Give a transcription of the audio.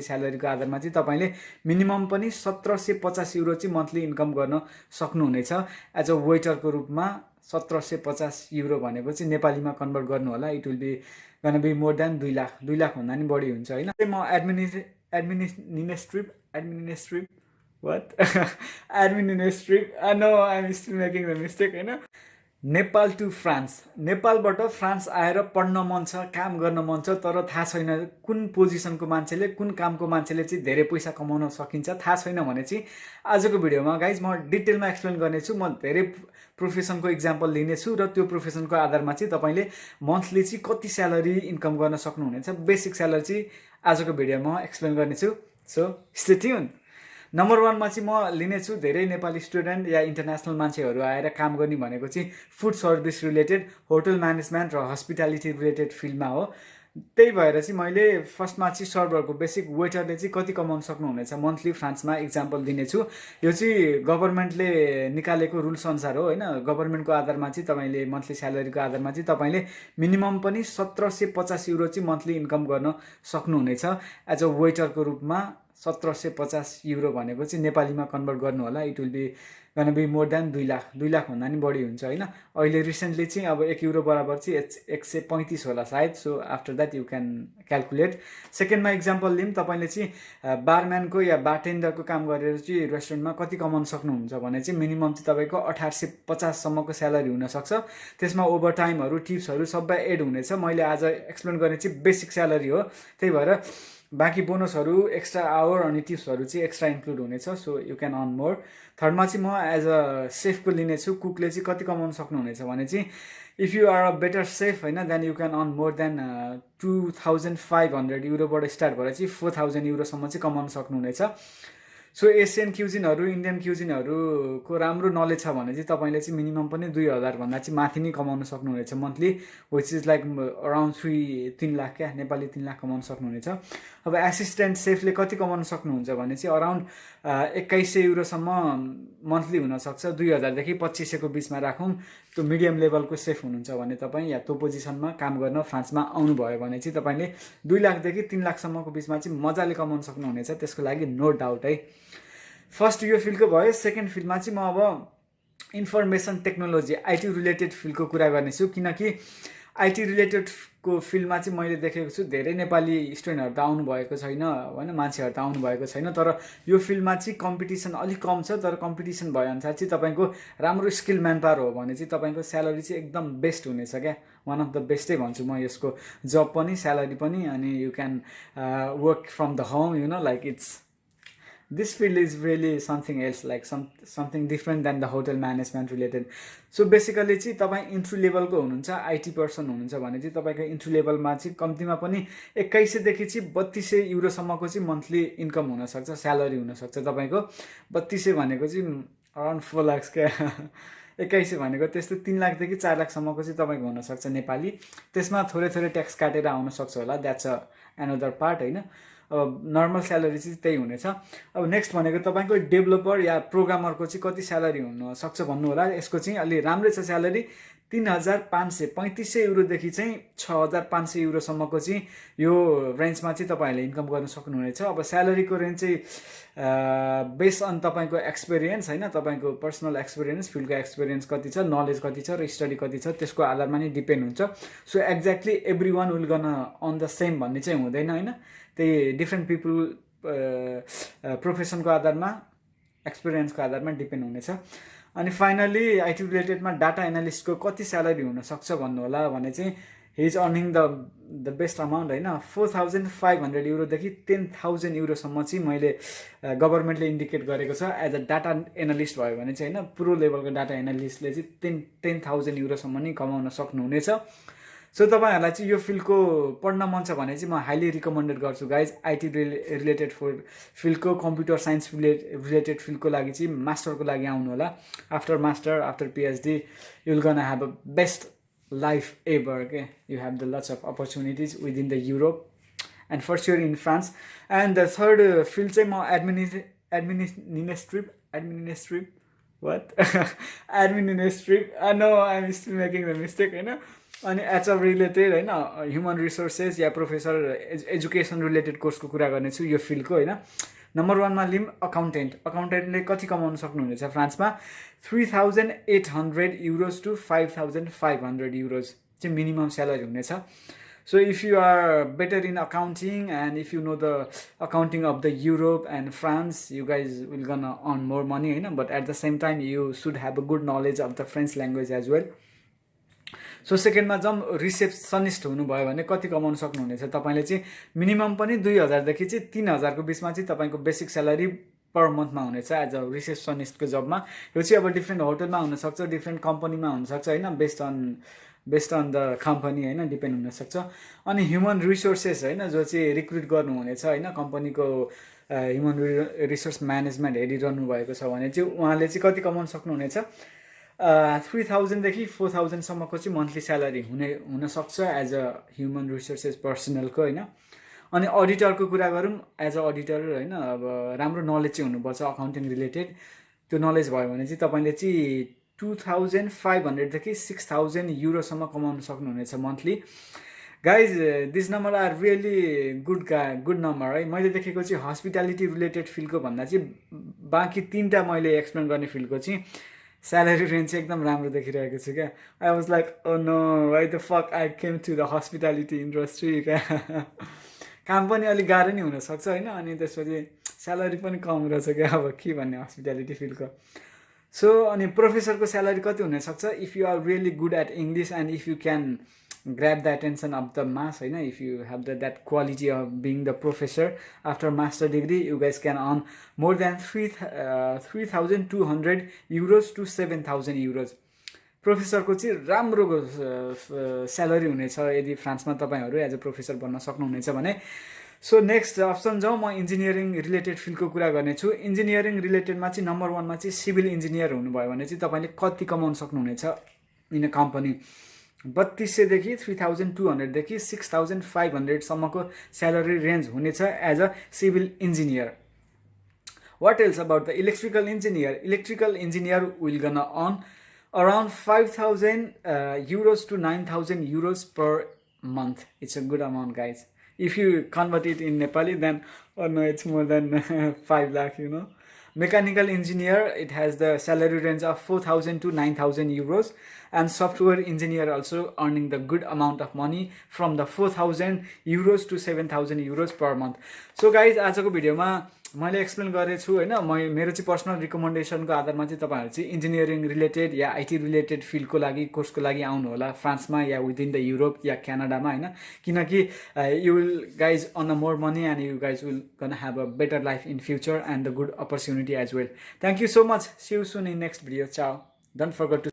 स्यालेरीको आधारमा चाहिँ तपाईँले मिनिमम पनि 1750 युरो चाहिँ मन्थली इन्कम गर्न सक्नुहुनेछ एज अ वेटरको रूपमा। 1750 युरो भनेको चाहिँ नेपालीमा कन्भर्ट गर्नु होला, it will be gonna be more than 2 lakh, 2 lakh भन्दा नि बढी हुन्छ होइन। म administrative what administrative no I'm still making the mistake होइन। नेपाल टु फ्रान्स, नेपालबाट फ्रान्स आएर पढ्न मन छ, काम गर्न मन छ, तर थाहा छैन कुन पोजिसनको मान्छेले, कुन कामको मान्छेले चाहिँ धेरै पैसा कमाउन सकिन्छ थाहा छैन भने चाहिँ आजको भिडियोमा गाइज म डिटेलमा एक्सप्लेन गर्नेछु। म धेरै प्रोफेसनको इक्जाम्पल लिनेछु र त्यो प्रोफेसनको आधारमा चाहिँ तपाईँले मन्थली चाहिँ कति स्यालेरी इन्कम गर्न सक्नुहुनेछ, बेसिक स्यालेरी चाहिँ आजको भिडियोमा एक्सप्लेन गर्नेछु। So stay tune. नम्बर 1 मा चाहिँ म लिनेछु धेरै नेपाली स्टुडेन्ट या इन्टरनेसनल मान्छेहरू आएर काम गर्ने भनेको चाहिँ food service related, hotel management र हस्पिटालिटी रिलेटेड फिल्डमा हो। त्यही भएर चाहिँ मैले फर्स्टमा चाहिँ सर्भरको बेसिक वेटरले चाहिँ कति कमाउन सक्नुहुनेछ मन्थली फ्रान्समा इक्जाम्पल दिनेछु। यो चाहिँ गभर्मेन्टले निकालेको रुल्स अनुसार हो होइन। गभर्मेन्टको आधारमा चाहिँ तपाईँले मन्थली स्यालेरीको आधारमा चाहिँ तपाईँले मिनिमम पनि 1750 युरो चाहिँ मन्थली इन्कम गर्न सक्नुहुनेछ एज अ वेटरको रूपमा। 1750 युरो भनेको चाहिँ नेपालीमा कन्भर्ट गर्नु होला, it will be gonna be more than 2 lakh, 2 lakh भन्दा नि बढी हुन्छ होइन। अहिले रिसेन्टली चाहिँ अब 1 युरो बराबर चाहिँ 135 होला सायद। So after that you can calculate. सेकेन्डमा इक्जाम्पल लिउँ, तपाईँले चाहिँ बारम्यानको या बारटेन्डरको काम गरेर चाहिँ रेस्टुरेन्टमा कति कमाउन सक्नुहुन्छ भने चाहिँ मिनिमम चाहिँ तपाईँको 1850 सम्मको स्यालेरी हुनसक्छ। त्यसमा ओभर टाइमहरू, टिप्सहरू सबै एड हुनेछ। मैले आज एक्सप्लेन गर्ने चाहिँ बेसिक स्यालेरी हो, त्यही भएर बाँकी बोनसहरू, एक्स्ट्रा आवर अनि टिप्सहरू चाहिँ एक्स्ट्रा इन्क्लुड हुनेछ। So you can earn more. थर्डमा चाहिँ म एज अ सेफको लिनेछु। कुकले चाहिँ कति कमाउन सक्नुहुनेछ भने चाहिँ if you are a better chef होइन, then you can earn more than 2500 युरोबाट स्टार्ट भएर चाहिँ 4000 युरोसम्म चाहिँ कमाउन सक्नुहुनेछ। सो एसियन क्युजिनहरू, इन्डियन क्युजिनहरूको राम्रो नलेज छ भने चाहिँ तपाईँले चाहिँ मिनिमम पनि 2000 भन्दा चाहिँ माथि नै कमाउन सक्नुहुनेछ monthly, which is like around 3 lakh क्या, नेपाली 3 लाख कमाउन सक्नुहुनेछ। अब एसिस्टेन्ट सेफले कति कमाउन सक्नुहुन्छ भने चाहिँ अराउन्ड 2100 युरोसम्म मन्थली हुनसक्छ। 2000देखि 2500को बिचमा राखौँ। त्यो मिडियम लेभलको सेफ हुनुहुन्छ भने तपाईँ या त्यो पोजिसनमा काम गर्न फ्रान्समा आउनुभयो भने चाहिँ तपाईँले 2 लाखदेखि 3 लाखसम्मको बिचमा चाहिँ मजाले कमाउन सक्नुहुनेछ। त्यसको लागि नो डाउट है। फर्स्ट यो फिल्डको भयो। सेकेन्ड फिल्डमा चाहिँ म अब इन्फर्मेसन टेक्नोलोजी, आइटी रिलेटेड फिल्डको कुरा गर्नेछु। किनकि आइटी रिलेटेडको फिल्डमा चाहिँ मैले देखेको छु धेरै नेपाली स्टुडेन्टहरू त आउनुभएको छैन होइन, मान्छेहरू त आउनुभएको छैन, तर यो फिल्डमा चाहिँ कम्पिटिसन अलिक कम छ। तर कम्पिटिसन भएअनुसार चाहिँ तपाईँको राम्रो स्किल म्यान पावर हो भने चाहिँ तपाईँको स्यालेरी चाहिँ एकदम बेस्ट हुनेछ क्या। वान अफ द बेस्टै भन्छु म यसको, जब पनि स्यालेरी पनि। अनि you can work from the home, you know, like it's this field is really something else, like something different than the hotel management related. So basically चाहिँ तपाईँ इन्ट्री लेभलको हुनुहुन्छ, आइटी पर्सन हुनुहुन्छ भने चाहिँ तपाईँको इन्ट्री लेभलमा चाहिँ कम्तीमा पनि 2100 देखि चाहिँ 3200 युरोसम्मको चाहिँ मन्थली इन्कम हुनसक्छ, स्यालेरी हुनसक्छ तपाईँको। 3200 भनेको चाहिँ अराउन्ड 4 लाख क्या। 2100 भनेको त्यस्तो 3 लाखदेखि 4 लाखसम्मको चाहिँ तपाईँको हुनसक्छ नेपाली। त्यसमा थोरै थोरै ट्याक्स काटेर आउन सक्छ होला, द्याट्स एनदर पार्ट होइन। अब नर्मल स्यालेरी चाहिँ त्यही हुनेछ। अब नेक्स्ट भनेको तपाईँको डेभलपर या प्रोग्रामरको चाहिँ कति स्यालेरी हुनसक्छ भन्नु होला। यसको चाहिँ अलि राम्रै छ स्यालेरी, 3500, 3500 युरोदेखि चाहिँ 6500 युरोसम्मको चाहिँ यो रेन्जमा चाहिँ तपाईँहरूले इन्कम गर्न सक्नुहुनेछ। अब स्यालेरीको रेन्ज चाहिँ बेस्ड अन तपाईँको एक्सपिरियन्स होइन, तपाईँको पर्सनल एक्सपिरियन्स, फिल्डको एक्सपिरियन्स कति छ, नलेज कति छ र स्टडी कति छ, त्यसको आधारमा नै डिपेन्ड हुन्छ। So exactly everyone will gonna on the same भन्ने चाहिँ हुँदैन होइन। त्यही डिफ्रेन्ट पिपुल प्रोफेसनको आधारमा, एक्सपिरियन्सको आधारमा डिपेन्ड हुनेछ। अनि फाइनली आइटी रिलेटेडमा डाटा एनालिस्टको कति स्यालेरी हुनसक्छ भन्नु होला भने चाहिँ he is earning the best amount होइन। 4500 युरोदेखि 10,000 युरोसम्म चाहिँ मैले गभर्मेन्टले इन्डिकेट गरेको छ एज अ डाटा एनालिस्ट भयो भने चाहिँ होइन। प्रो लेभलको डाटा एनालिस्टले चाहिँ 10,000 युरोसम्म नै कमाउन सक्नुहुनेछ। सो तपाईँहरूलाई चाहिँ यो फिल्डको पढ्न मन छ भने चाहिँ म हाइली रिकमेन्डेड गर्छु गाइज। आइटी रिलेटेड फिल्डको, कम्प्युटर साइन्स रिलेटेड फिल्डको लागि चाहिँ मास्टरको लागि आउनु होला। After master, after PhD you will gonna have a best life ever के। You have the lots of opportunities within the Europe and for sure in France. And the third field चाहिँ म administrative no I'm still making the mistake होइन। अनि HR related होइन human resources या professor education related कोर्सको कुरा गर्नेछु यो फिल्डको होइन नम्बर 1मा लिम अकाउन्टेन्टले कति कमाउन सक्नुहुनेछ फ्रान्समा 3,800 euros to 5,500 euros चाहिँ मिनिमम स्यालेरी हुनेछ So if you are better in accounting and if you know the accounting of the Europe and France, you guys will gonna earn more money, you know, but at the same time you should have a good knowledge of the French language as well. So सेकेन्डमा जब receptionist हुनुभयो भने कति कमाउन सक्नुहुनेछ तपाईँले चाहिँ minimum पनि 2,000 देखि चाहिँ 3,000 को बिचमा चाहिँ तपाईँको बेसिक स्यालेरी पर मन्थमा हुनेछ एज अ रिसेप्सनिस्टको जबमा यो चाहिँ अब डिफ्रेन्ट होटलमा हुनसक्छ डिफ्रेन्ट कम्पनीमा हुनसक्छ होइन बेस्ड अन द कम्पनी होइन डिपेन्ड हुनसक्छ अनि ह्युमन रिसोर्सेस होइन जो चाहिँ रिक्रुट गर्नुहुनेछ होइन कम्पनीको ह्युमन रिसोर्स म्यानेजमेन्ट हेरिरहनु भएको छ भने चाहिँ उहाँले चाहिँ कति कमाउन सक्नुहुनेछ 3,000 देखि 4,000 सम्मको चाहिँ मन्थली स्यालेरी हुनसक्छ एज अ ह्युमन रिसोर्सेस पर्सनलको होइन अनि अडिटरको कुरा गरौँ एज अ अडिटर होइन अब राम्रो नलेज चाहिँ हुनुपर्छ अकाउन्टिङ रिलेटेड त्यो नलेज भयो भने चाहिँ तपाईँले चाहिँ 2,500 देखि 6,000 युरोसम्म कमाउन सक्नुहुनेछ monthly guys this number are really good number है मैले देखेको चाहिँ हस्पिटालिटी रिलेटेड फिल्डको भन्दा चाहिँ बाँकी 3टा मैले एक्सप्लेन गर्ने फिल्डको चाहिँ स्यालेरी रेन्ज चाहिँ एकदम राम्रो देखिरहेको छु क्या I was like oh no why the fuck I came to the hospitality industry क्या काम पनि अलिक गाह्रो नै हुनसक्छ होइन अनि त्यसपछि स्यालेरी पनि कम रहेछ क्या अब के भन्ने हस्पिटालिटी फिल्डको सो अनि प्रोफेसरको स्यालेरी कति हुनसक्छ if you are really good at English and if you can grab the attention of the mass होइन if you have that quality of being the professor after master degree you guys can earn more than 3,200 euros to 7,000 euros प्रोफेसरको चाहिँ राम्रो salary हुनेछ यदि फ्रान्समा तपाईँहरू as a professor बन्न सक्नुहुनेछ भने सो नेक्स्ट अप्सन जाउँ म इन्जिनियरिङ रिलेटेड फिल्डको कुरा गर्नेछु इन्जिनियरिङ रिलेटेडमा चाहिँ नम्बर 1मा चाहिँ सिभिल इन्जिनियर हुनुभयो भने चाहिँ तपाईँले कति कमाउन सक्नुहुनेछ इन अ कम्पनी 3,200 देखि 3,200 देखि 6,500 सम्मको स्यालेरी रेन्ज हुनेछ as a civil engineer what else about the electrical engineer will gonna earn around 5,000 euros to 9,000 euros per month. It's a good amount, guys. If you convert it in Nepali, then oh no, it's more than 5 lakh, you know. Mechanical engineer, it has the salary range of 4,000 to 9,000 euros, and software engineer also earning the good amount of money from the 4,000 euros to 7,000 euros per month. So guys, आजको भिडियोमा मैले explain गरेछु होइन मेरो चाहिँ personal रिकमेन्डेसनको आधारमा चाहिँ तपाईँहरू चाहिँ इन्जिनियरिङ रिलेटेड या आइटी रिलेटेड फिल्डको लागि कोर्सको लागि आउनु होला फ्रान्समा या विदिन द युरोप या क्यानाडामा होइन किनकि you will guys earn a more money and you guys will gonna have a better life in future and the good opportunity as well thank you so much see you soon in next video ciao don't forget to